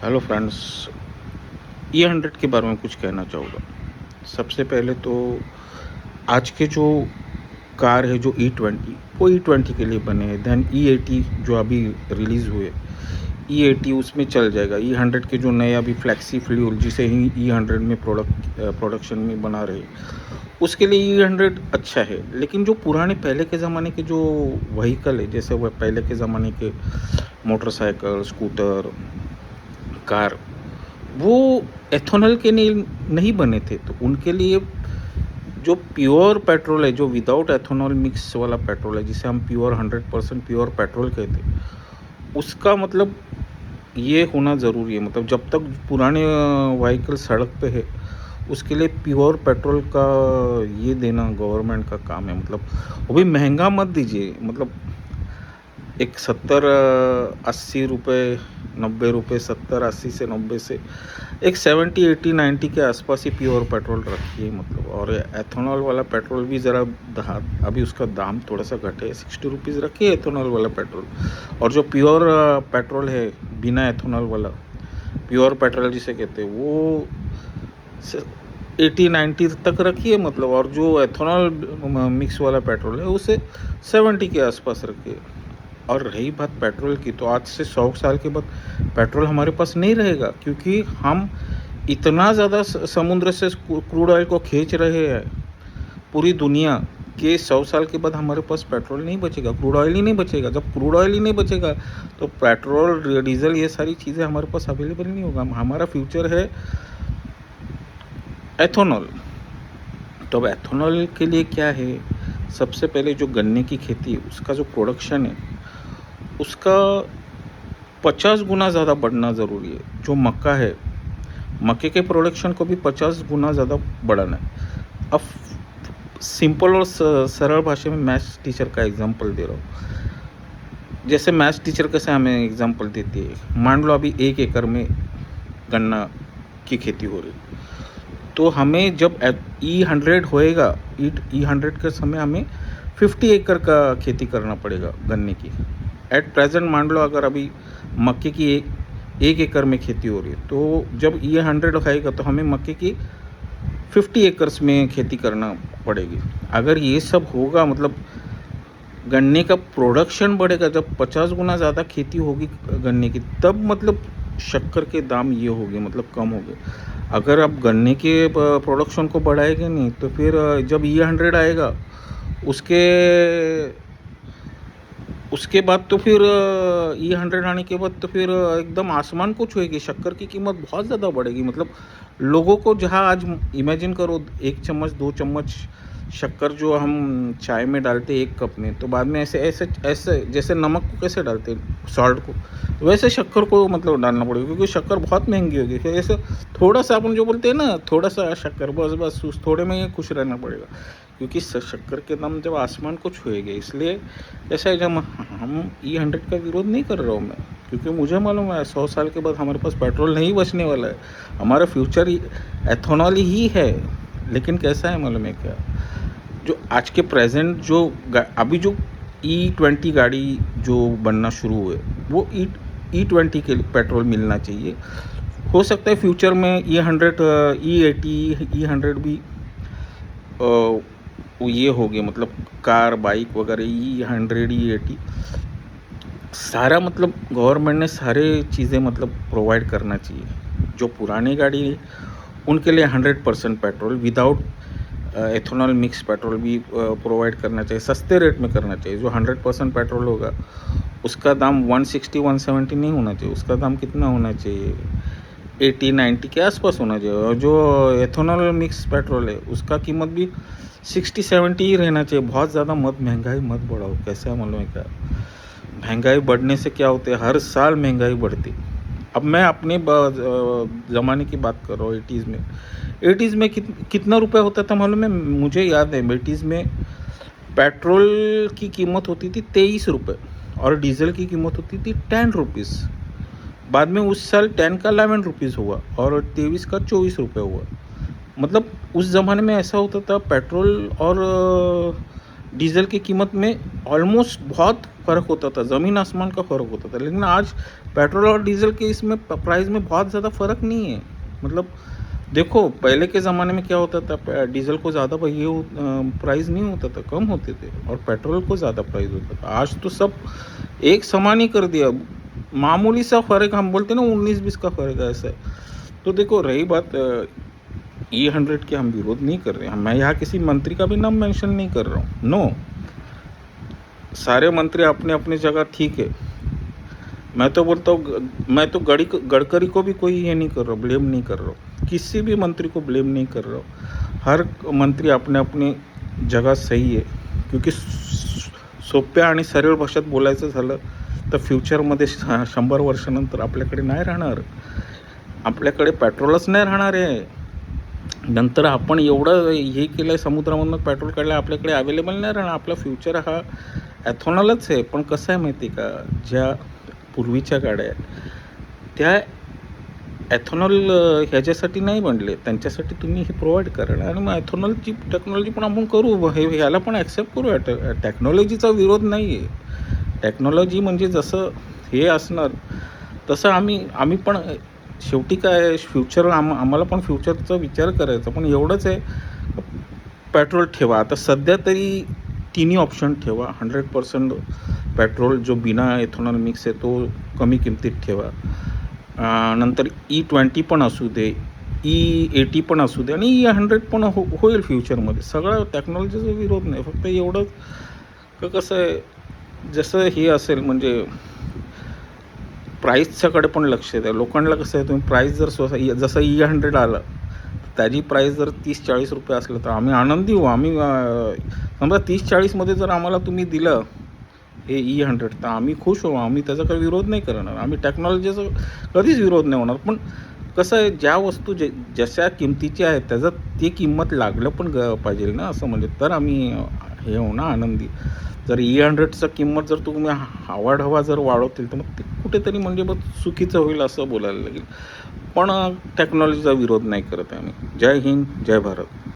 Hello friends, E100 के बारे में कुछ कहना चाहूँगा। सबसे पहले तो आज के जो कार है जो E20 वो E20 के लिए बने हैं। देन E80 जो अभी रिलीज़ हुए, E80 उसमें चल जाएगा। E100 के जो नए अभी फ्लैक्सी फ्यूल जिसे ही E100 में प्रोडक्शन में बना रहे, उसके लिए E100 अच्छा है। लेकिन जो पुराने पहले के ज़माने के जो व्हीकल है, जैसे वह पहले के ज़माने के मोटरसाइकिल, स्कूटर, कार, वो एथेनॉल के नहीं बने थे। तो उनके लिए जो प्योर पेट्रोल है, जो विदाउट एथेनॉल मिक्स वाला पेट्रोल है, जिसे हम प्योर 100% प्योर पेट्रोल कहते हैं, उसका मतलब ये होना ज़रूरी है। मतलब जब तक पुराने व्हीकल सड़क पे है, उसके लिए प्योर पेट्रोल का ये देना गवर्नमेंट का काम है। मतलब वो भी महंगा मत दीजिए। मतलब एक 70-80 रुपये, 90 रुपये, 70-80 से 90 से एक 70-80-90 के आसपास ही प्योर पेट्रोल रखिए। मतलब और एथेनॉल वाला पेट्रोल भी ज़रा अभी उसका दाम थोड़ा सा घटे, 60 रुपीज़ रखिए एथेनॉल वाला पेट्रोल। और जो प्योर पेट्रोल है बिना एथेनॉल वाला, प्योर पेट्रोल जिसे कहते हैं, वो 80-90 तक रखिए। मतलब और जो एथेनॉल मिक्स वाला पेट्रोल है उसे 70 के आसपास रखिए। और रही बात पेट्रोल की, तो आज से 100 साल के बाद पेट्रोल हमारे पास नहीं रहेगा, क्योंकि हम इतना ज़्यादा समुद्र से क्रूड ऑयल को खींच रहे हैं। पूरी दुनिया के 100 साल के बाद हमारे पास पेट्रोल नहीं बचेगा, क्रूड ऑयल ही नहीं बचेगा। जब क्रूड ऑयल ही नहीं बचेगा तो पेट्रोल, डीजल, ये सारी चीज़ें हमारे पास अवेलेबल नहीं होगा। हमारा फ्यूचर है एथेनॉल। तो अब एथेनॉल के लिए क्या है, सबसे पहले जो गन्ने की खेती है उसका जो प्रोडक्शन है उसका 50 गुना ज़्यादा बढ़ना ज़रूरी है। जो मक्का है, मक्के के प्रोडक्शन को भी 50 गुना ज़्यादा बढ़ाना है। अब सिंपल और सरल भाषा में मैथ्स टीचर का एग्जांपल दे रहा हूँ। जैसे मैथ्स टीचर कैसे हमें एग्जांपल देती है, मान लो अभी 1 एकड़ में गन्ना की खेती हो रही, तो हमें जब E100 होएगा, E100 के समय हमें 50 एकड़ का खेती करना पड़ेगा गन्ने की। एट प्रेजेंट मान लो अगर अभी मक्के की एक एकड़ में खेती हो रही है, तो जब E100 आएगा तो हमें मक्के की 50 एकर्स में खेती करना पड़ेगी। अगर ये सब होगा, मतलब गन्ने का प्रोडक्शन बढ़ेगा, जब 50 गुना ज़्यादा खेती होगी गन्ने की, तब मतलब शक्कर के दाम ये होंगे, मतलब कम होंगे। अगर आप गन्ने के प्रोडक्शन को बढ़ाएंगे नहीं, तो फिर जब E100 आएगा उसके उसके बाद तो फिर E100 आने के बाद तो फिर एकदम आसमान को छुएगी। शक्कर की कीमत बहुत ज़्यादा बढ़ेगी। मतलब लोगों को, जहाँ आज इमेजिन करो 1 चम्मच 2 चम्मच शक्कर जो हम चाय में डालते हैं 1 कप में, तो बाद में ऐसे ऐसे ऐसे जैसे नमक को कैसे डालते हैं, सॉल्ट को, वैसे शक्कर को मतलब डालना पड़ेगा, क्योंकि शक्कर बहुत महंगी होगी। फिर ऐसे थोड़ा सा अपन जो बोलते हैं ना, थोड़ा सा शक्कर, बस उस थोड़े में ही खुश रहना पड़ेगा, क्योंकि शक्कर के दाम जब आसमान को छुएंगे। इसलिए ऐसा है, जब हम E100 का विरोध नहीं कर रहा हूँ मैं, क्योंकि मुझे मालूम है 100 साल के बाद हमारे पास पेट्रोल नहीं बचने वाला है। हमारा फ्यूचर एथेनॉल ही है। लेकिन कैसा है मालूम है क्या, जो आज के प्रेजेंट जो अभी जो E20 गाड़ी जो बनना शुरू हुए, वो E20 के पेट्रोल मिलना चाहिए। हो सकता है फ्यूचर में E100, E80, E100 भी वो ये हो गए, मतलब कार, बाइक वगैरह E100, E80 सारा, मतलब गवर्नमेंट ने सारे चीज़ें मतलब प्रोवाइड करना चाहिए। जो पुरानी गाड़ी है उनके लिए 100% petrol without ethanol mix petrol भी प्रोवाइड करना चाहिए, सस्ते रेट में करना चाहिए। जो 100% पेट्रोल होगा उसका दाम 160-170 नहीं होना चाहिए, उसका दाम कितना होना चाहिए, 80-90 के आसपास होना चाहिए। और जो एथेनॉल मिक्स पेट्रोल है उसका कीमत भी 60-70 ही रहना चाहिए। बहुत ज़्यादा मत, महंगाई मत बढ़ाओ। कैसा है मालूम है क्या, महंगाई बढ़ने से क्या होता है, हर साल महंगाई बढ़ती। अब मैं अपने ज़माने की बात कर रहा हूँ, 80s में कितना रुपया होता था मालूम है, मुझे याद है 80s में पेट्रोल की कीमत होती थी 23 रुपये और डीजल की कीमत होती थी 10 रुपीज़। बाद में उस साल 10 का 11 रुपीज़ हुआ और 23 का 24 रुपये हुआ। मतलब उस ज़माने में ऐसा होता था, पेट्रोल और डीजल की कीमत में ऑलमोस्ट बहुत फ़र्क होता था, ज़मीन आसमान का फ़र्क होता था। लेकिन आज पेट्रोल और डीजल के इसमें प्राइस में बहुत ज़्यादा फ़र्क नहीं है। मतलब देखो, पहले के ज़माने में क्या होता था, डीजल को ज़्यादा प्राइस नहीं होता था, कम होते थे, और पेट्रोल को ज़्यादा प्राइस होता था। आज तो सब एक समान ही कर दिया। मामूली सा फ़र्क, हम बोलते हैं ना 19-20 का फ़र्क है, ऐसा है। तो देखो, रही बात E100 की, हम विरोध नहीं कर रहे हैं। मैं यहाँ किसी मंत्री का भी नाम मेंशन नहीं कर रहा हूँ, नो। सारे मंत्री अपने अपने जगह ठीक है। मैं तो बोलता हूँ, मैं तो गडकरी को भी कोई ये नहीं कर रहा हूँ, ब्लेम नहीं कर रहा हूँ, किसी भी मंत्री को ब्लेम नहीं कर रहा हूँ। हर मंत्री अपने अपने जगह सही आहे. क्योंकि सोप्या आणि सरळ भाषेत बोलायचं झालं तर फ्युचरमध्ये 100 वर्षानंतर आपल्याकडे नाही राहणार, आपल्याकडे पेट्रोलच नाही राहणार आहे. नंतर आपण एवढं हे केलं आहे, समुद्रामधून पेट्रोल काढलं, आपल्याकडे अवेलेबल नाही राहणार. आपला फ्युचर हा ॲथॉनॉलच आहे. पण कसं आहे माहिती आहे का, ज्या पूर्वीच्या गाड्या आहेत त्या ॲथॉनॉल ह्याच्यासाठी नाही बनले, त्यांच्यासाठी तुम्ही हे प्रोव्हाइड करा आणि मग ॲथॉनॉलची टेक्नॉलॉजी पण आपण करू, हे ह्याला पण ॲक्सेप्ट करू. टेक्नॉलॉजीचा विरोध नाही आहे. टेक्नॉलॉजी म्हणजे जसं हे असणार तसं आम्ही पण शेवटी काय फ्युचर, आम्हाला पण फ्युचरचा विचार करायचा. पण एवढंच आहे, पेट्रोल ठेवा. आता सध्या तरी तिन्ही ऑप्शन ठेवा. 100% पेट्रोल जो बिना एथॉनॉल मिक्स आहे तो कमी किमतीत ठेवा. नंतर E20 पण असू दे, E80 पण असू दे, आणि E100 पण होईल फ्युचरमध्ये. सगळं टेक्नॉलॉजीचा विरोध नाही, फक्त एवढंच का कसं आहे, जसं हे असेल म्हणजे प्राईसच्याकडे पण लक्ष द्या. लोकांना कसं आहे, तुम्ही प्राईस जर जसं E100 आलं, त्याची प्राईस जर 30-40 रुपये असलं तर आम्ही आनंदी होऊ. आम्ही समजा 30-40मध्ये जर आम्हाला तुम्ही दिलं हे E100 तर आम्ही खुश होऊ. आम्ही त्याचा काही विरोध नाही करणार. आम्ही टेक्नॉलॉजीचा कधीच विरोध नाही होणार. पण कसं आहे, ज्या वस्तू जशा किमतीच्या आहेत त्याचं ती किंमत लागलं पण पाहिजे ना, असं म्हणजे तर आम्ही हे होऊ ना आनंदी. जर E100चं किंमत जर तुम्ही हवा जर वाढवतील तर मग ते कुठेतरी म्हणजे मग चुकीचं होईल असं बोलायला लागेल. पण टेक्नॉलॉजीचा विरोध नाही करत आहे आम्ही. जय हिंद, जय भारत.